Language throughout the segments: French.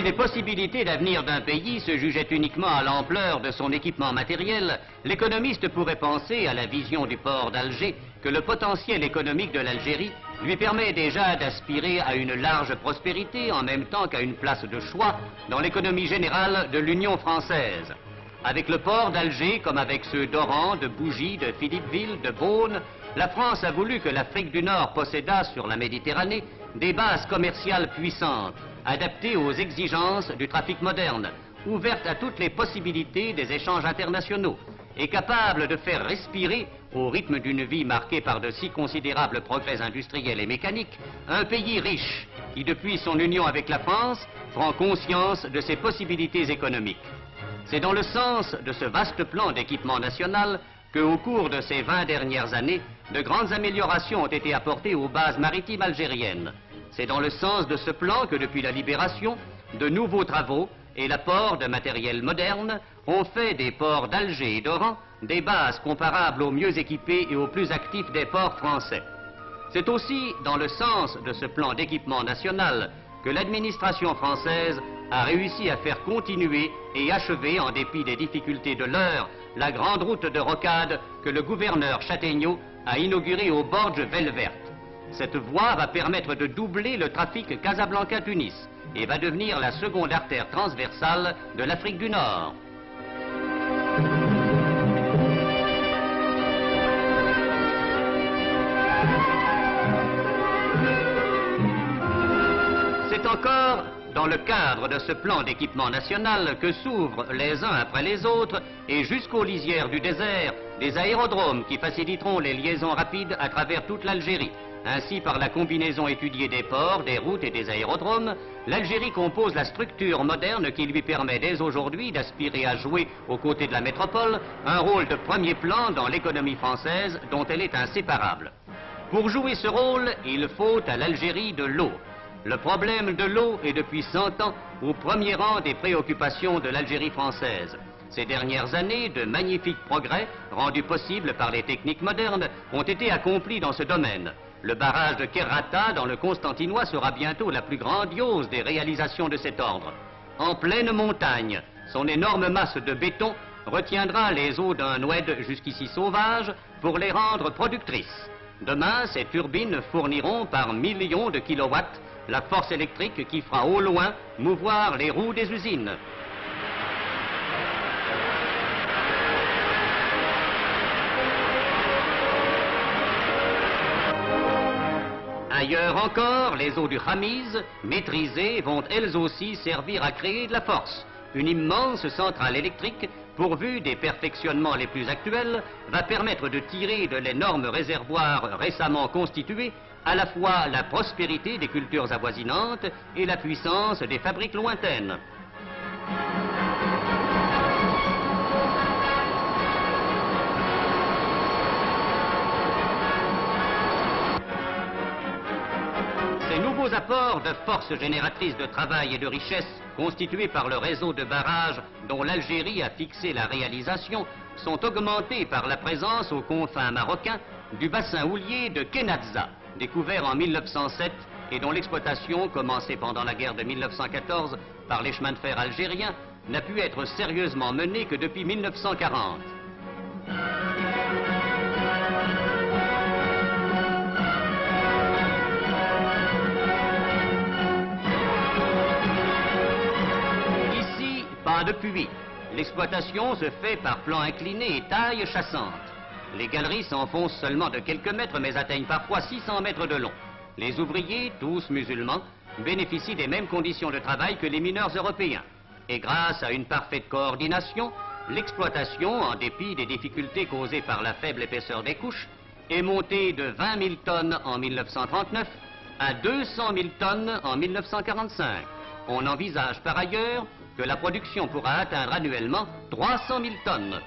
Si les possibilités d'avenir d'un pays se jugeaient uniquement à l'ampleur de son équipement matériel, l'économiste pourrait penser à la vision du port d'Alger que le potentiel économique de l'Algérie lui permet déjà d'aspirer à une large prospérité en même temps qu'à une place de choix dans l'économie générale de l'Union française. Avec le port d'Alger, comme avec ceux d'Oran, de Bougie, de Philippeville, de Beaune, la France a voulu que l'Afrique du Nord possédât sur la Méditerranée des bases commerciales puissantes, adaptées aux exigences du trafic moderne, ouvertes à toutes les possibilités des échanges internationaux et capables de faire respirer, au rythme d'une vie marquée par de si considérables progrès industriels et mécaniques, un pays riche qui, depuis son union avec la France, prend conscience de ses possibilités économiques. C'est dans le sens de ce vaste plan d'équipement national qu'au cours de ces 20 dernières années, de grandes améliorations ont été apportées aux bases maritimes algériennes. C'est dans le sens de ce plan que depuis la libération, de nouveaux travaux et l'apport de matériel moderne ont fait des ports d'Alger et d'Oran des bases comparables aux mieux équipés et aux plus actifs des ports français. C'est aussi dans le sens de ce plan d'équipement national que l'administration française a réussi à faire continuer et achever, en dépit des difficultés de l'heure, la grande route de rocade que le gouverneur Châtaigneau a inaugurée au bord de Velverte. Cette voie va permettre de doubler le trafic Casablanca-Tunis et va devenir la seconde artère transversale de l'Afrique du Nord. C'est encore dans le cadre de ce plan d'équipement national que s'ouvrent les uns après les autres et jusqu'aux lisières du désert des aérodromes qui faciliteront les liaisons rapides à travers toute l'Algérie. Ainsi, par la combinaison étudiée des ports, des routes et des aérodromes, l'Algérie compose la structure moderne qui lui permet dès aujourd'hui d'aspirer à jouer, aux côtés de la métropole, un rôle de premier plan dans l'économie française dont elle est inséparable. Pour jouer ce rôle, il faut à l'Algérie de l'eau. Le problème de l'eau est depuis 100 ans au premier rang des préoccupations de l'Algérie française. Ces dernières années, de magnifiques progrès, rendus possibles par les techniques modernes, ont été accomplis dans ce domaine. Le barrage de Kerrata, dans le Constantinois, sera bientôt la plus grandiose des réalisations de cet ordre. En pleine montagne, son énorme masse de béton retiendra les eaux d'un oued jusqu'ici sauvage pour les rendre productrices. Demain, ces turbines fourniront par millions de kilowatts la force électrique qui fera au loin mouvoir les roues des usines. Ailleurs encore, les eaux du Khamiz, maîtrisées, vont elles aussi servir à créer de la force. Une immense centrale électrique, pourvue des perfectionnements les plus actuels, va permettre de tirer de l'énorme réservoir récemment constitué à la fois la prospérité des cultures avoisinantes et la puissance des fabriques lointaines. Ces nouveaux apports de force génératrice de travail et de richesse constitués par le réseau de barrages dont l'Algérie a fixé la réalisation sont augmentés par la présence aux confins marocains du bassin houlier de Kenazza, découvert en 1907 et dont l'exploitation, commencée pendant la guerre de 1914 par les chemins de fer algériens, n'a pu être sérieusement menée que depuis 1940. Ici, pas de puits. L'exploitation se fait par plan incliné et taille chassante. Les galeries s'enfoncent seulement de quelques mètres, mais atteignent parfois 600 mètres de long. Les ouvriers, tous musulmans, bénéficient des mêmes conditions de travail que les mineurs européens. Et grâce à une parfaite coordination, l'exploitation, en dépit des difficultés causées par la faible épaisseur des couches, est montée de 20 000 tonnes en 1939 à 200 000 tonnes en 1945. On envisage par ailleurs que la production pourra atteindre annuellement 300 000 tonnes.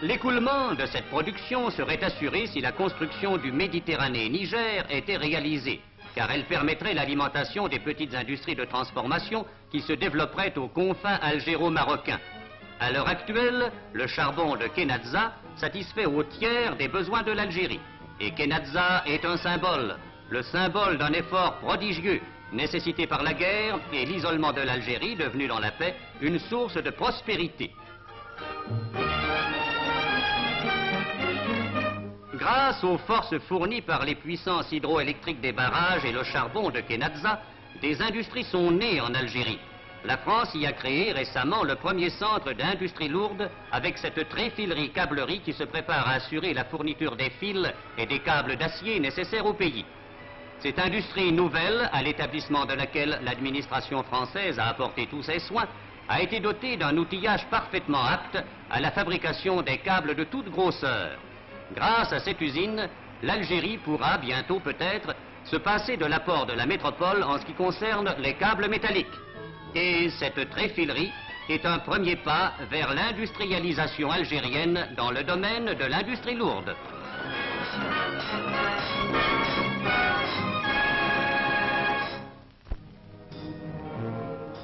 L'écoulement de cette production serait assuré si la construction du Méditerranée-Niger était réalisée, car elle permettrait l'alimentation des petites industries de transformation qui se développeraient aux confins algéro-marocains. À l'heure actuelle, le charbon de Kenazza satisfait au tiers des besoins de l'Algérie. Et Kenazza est un symbole, le symbole d'un effort prodigieux nécessité par la guerre et l'isolement de l'Algérie, devenue dans la paix une source de prospérité. Grâce aux forces fournies par les puissances hydroélectriques des barrages et le charbon de Kenazza, des industries sont nées en Algérie. La France y a créé récemment le premier centre d'industrie lourde avec cette tréfilerie-câblerie qui se prépare à assurer la fourniture des fils et des câbles d'acier nécessaires au pays. Cette industrie nouvelle, à l'établissement de laquelle l'administration française a apporté tous ses soins, a été dotée d'un outillage parfaitement apte à la fabrication des câbles de toute grosseur. Grâce à cette usine, l'Algérie pourra bientôt peut-être se passer de l'apport de la métropole en ce qui concerne les câbles métalliques. Et cette tréfilerie est un premier pas vers l'industrialisation algérienne dans le domaine de l'industrie lourde.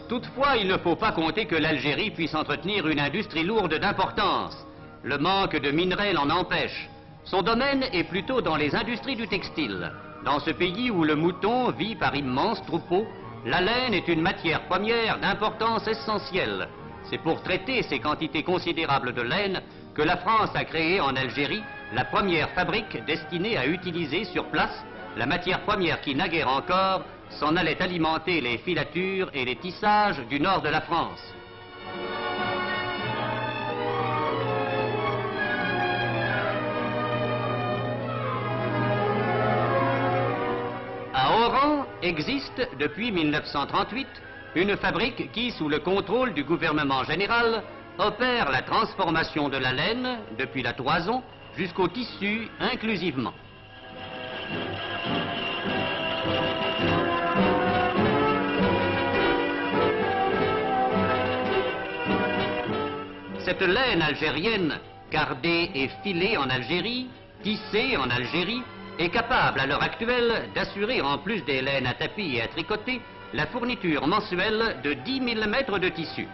Toutefois, il ne faut pas compter que l'Algérie puisse entretenir une industrie lourde d'importance. Le manque de minerais l'en empêche. Son domaine est plutôt dans les industries du textile. Dans ce pays où le mouton vit par immenses troupeaux, la laine est une matière première d'importance essentielle. C'est pour traiter ces quantités considérables de laine que la France a créé en Algérie la première fabrique destinée à utiliser sur place la matière première qui, naguère encore, s'en allait alimenter les filatures et les tissages du nord de la France. À Oran existe depuis 1938 une fabrique qui, sous le contrôle du gouvernement général, opère la transformation de la laine, depuis la toison jusqu'au tissu inclusivement. Cette laine algérienne, cardée et filée en Algérie, tissée en Algérie, est capable à l'heure actuelle d'assurer, en plus des laines à tapis et à tricoter, la fourniture mensuelle de 10 000 mètres de tissu.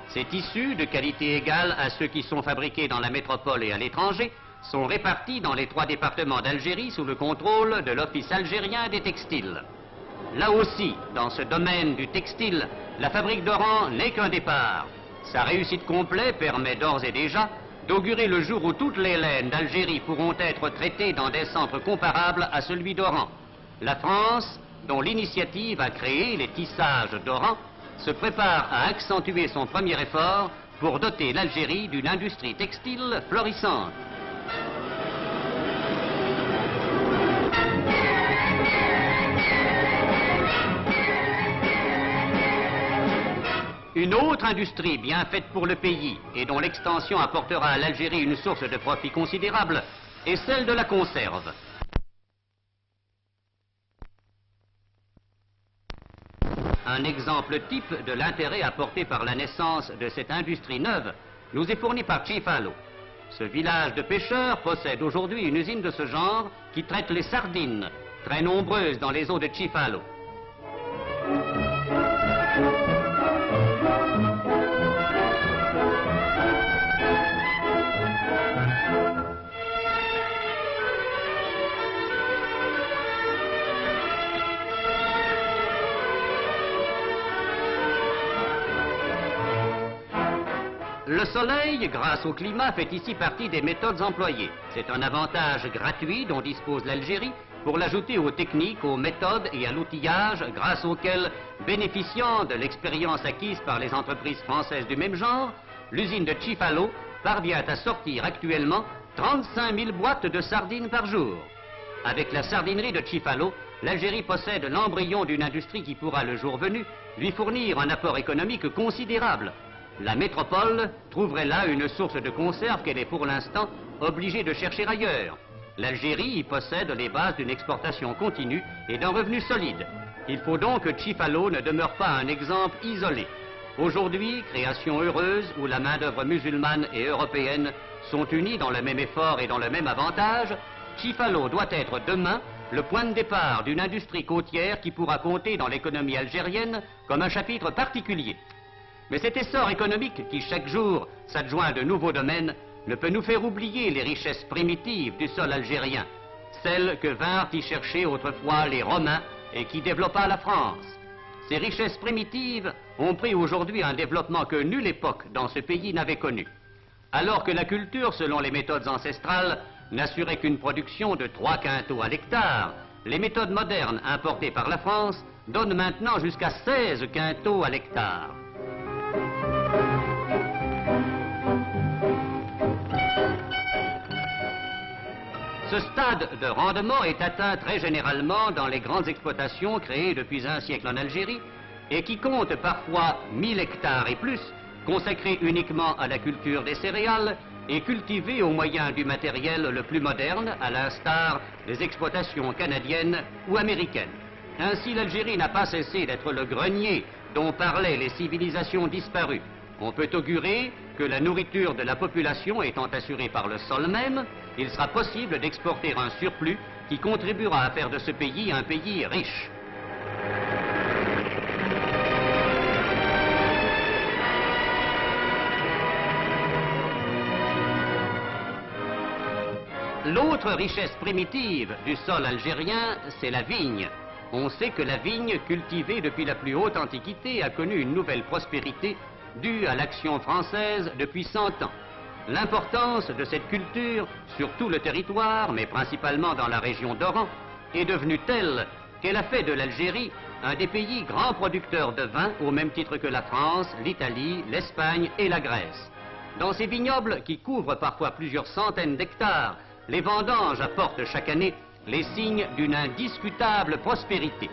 Ces tissus, de qualité égale à ceux qui sont fabriqués dans la métropole et à l'étranger, sont répartis dans les 3 départements d'Algérie sous le contrôle de l'Office algérien des textiles. Là aussi, dans ce domaine du textile, la fabrique d'Oran n'est qu'un départ. Sa réussite complète permet d'ores et déjà d'augurer le jour où toutes les laines d'Algérie pourront être traitées dans des centres comparables à celui d'Oran. La France, dont l'initiative a créé les tissages d'Oran, se prépare à accentuer son premier effort pour doter l'Algérie d'une industrie textile florissante. Une autre industrie bien faite pour le pays et dont l'extension apportera à l'Algérie une source de profit considérable est celle de la conserve. Un exemple type de l'intérêt apporté par la naissance de cette industrie neuve nous est fourni par Chifalo. Ce village de pêcheurs possède aujourd'hui une usine de ce genre qui traite les sardines, très nombreuses dans les eaux de Chifalo. Le soleil, grâce au climat, fait ici partie des méthodes employées. C'est un avantage gratuit dont dispose l'Algérie pour l'ajouter aux techniques, aux méthodes et à l'outillage grâce auxquels, bénéficiant de l'expérience acquise par les entreprises françaises du même genre, l'usine de Chifalo parvient à sortir actuellement 35 000 boîtes de sardines par jour. Avec la sardinerie de Chifalo, l'Algérie possède l'embryon d'une industrie qui pourra, le jour venu, lui fournir un apport économique considérable. La métropole trouverait là une source de conserve qu'elle est pour l'instant obligée de chercher ailleurs. L'Algérie y possède les bases d'une exportation continue et d'un revenu solide. Il faut donc que Chifalo ne demeure pas un exemple isolé. Aujourd'hui, création heureuse où la main-d'œuvre musulmane et européenne sont unies dans le même effort et dans le même avantage, Chifalo doit être demain le point de départ d'une industrie côtière qui pourra compter dans l'économie algérienne comme un chapitre particulier. Mais cet essor économique qui chaque jour s'adjoint de nouveaux domaines ne peut nous faire oublier les richesses primitives du sol algérien, celles que vinrent y chercher autrefois les Romains et qui développa la France. Ces richesses primitives ont pris aujourd'hui un développement que nulle époque dans ce pays n'avait connu. Alors que la culture, selon les méthodes ancestrales, n'assurait qu'une production de 3 quintaux à l'hectare, les méthodes modernes importées par la France donnent maintenant jusqu'à 16 quintaux à l'hectare. Ce stade de rendement est atteint très généralement dans les grandes exploitations créées depuis un siècle en Algérie et qui comptent parfois 1000 hectares et plus, consacrés uniquement à la culture des céréales et cultivés au moyen du matériel le plus moderne, à l'instar des exploitations canadiennes ou américaines. Ainsi, l'Algérie n'a pas cessé d'être le grenier dont parlaient les civilisations disparues. On peut augurer que la nourriture de la population étant assurée par le sol même, il sera possible d'exporter un surplus qui contribuera à faire de ce pays un pays riche. L'autre richesse primitive du sol algérien, c'est la vigne. On sait que la vigne, cultivée depuis la plus haute antiquité, a connu une nouvelle prospérité due à l'action française depuis 100 ans. L'importance de cette culture sur tout le territoire, mais principalement dans la région d'Oran, est devenue telle qu'elle a fait de l'Algérie un des pays grands producteurs de vin au même titre que la France, l'Italie, l'Espagne et la Grèce. Dans ces vignobles qui couvrent parfois plusieurs centaines d'hectares, les vendanges apportent chaque année les signes d'une indiscutable prospérité.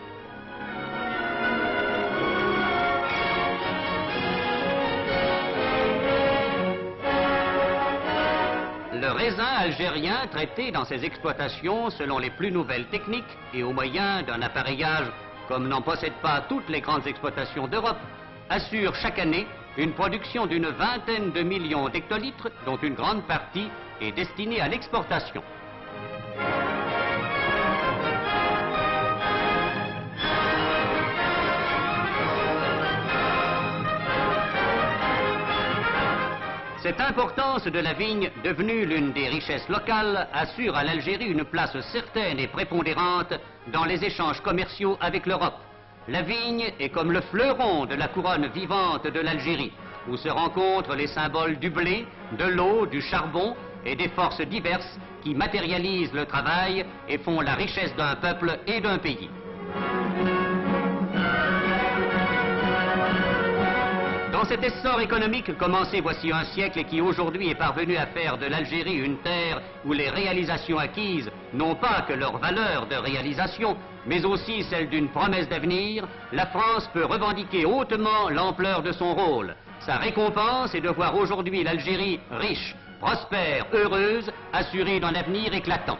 Le raisin algérien, traité dans ses exploitations selon les plus nouvelles techniques et au moyen d'un appareillage comme n'en possèdent pas toutes les grandes exploitations d'Europe, assure chaque année une production d'une vingtaine de millions d'hectolitres, dont une grande partie est destinée à l'exportation. Cette importance de la vigne, devenue l'une des richesses locales, assure à l'Algérie une place certaine et prépondérante dans les échanges commerciaux avec l'Europe. La vigne est comme le fleuron de la couronne vivante de l'Algérie, où se rencontrent les symboles du blé, de l'eau, du charbon et des forces diverses qui matérialisent le travail et font la richesse d'un peuple et d'un pays. Dans cet essor économique commencé voici un siècle et qui aujourd'hui est parvenu à faire de l'Algérie une terre où les réalisations acquises n'ont pas que leur valeur de réalisation, mais aussi celle d'une promesse d'avenir, la France peut revendiquer hautement l'ampleur de son rôle. Sa récompense est de voir aujourd'hui l'Algérie riche, prospère, heureuse, assurée d'un avenir éclatant.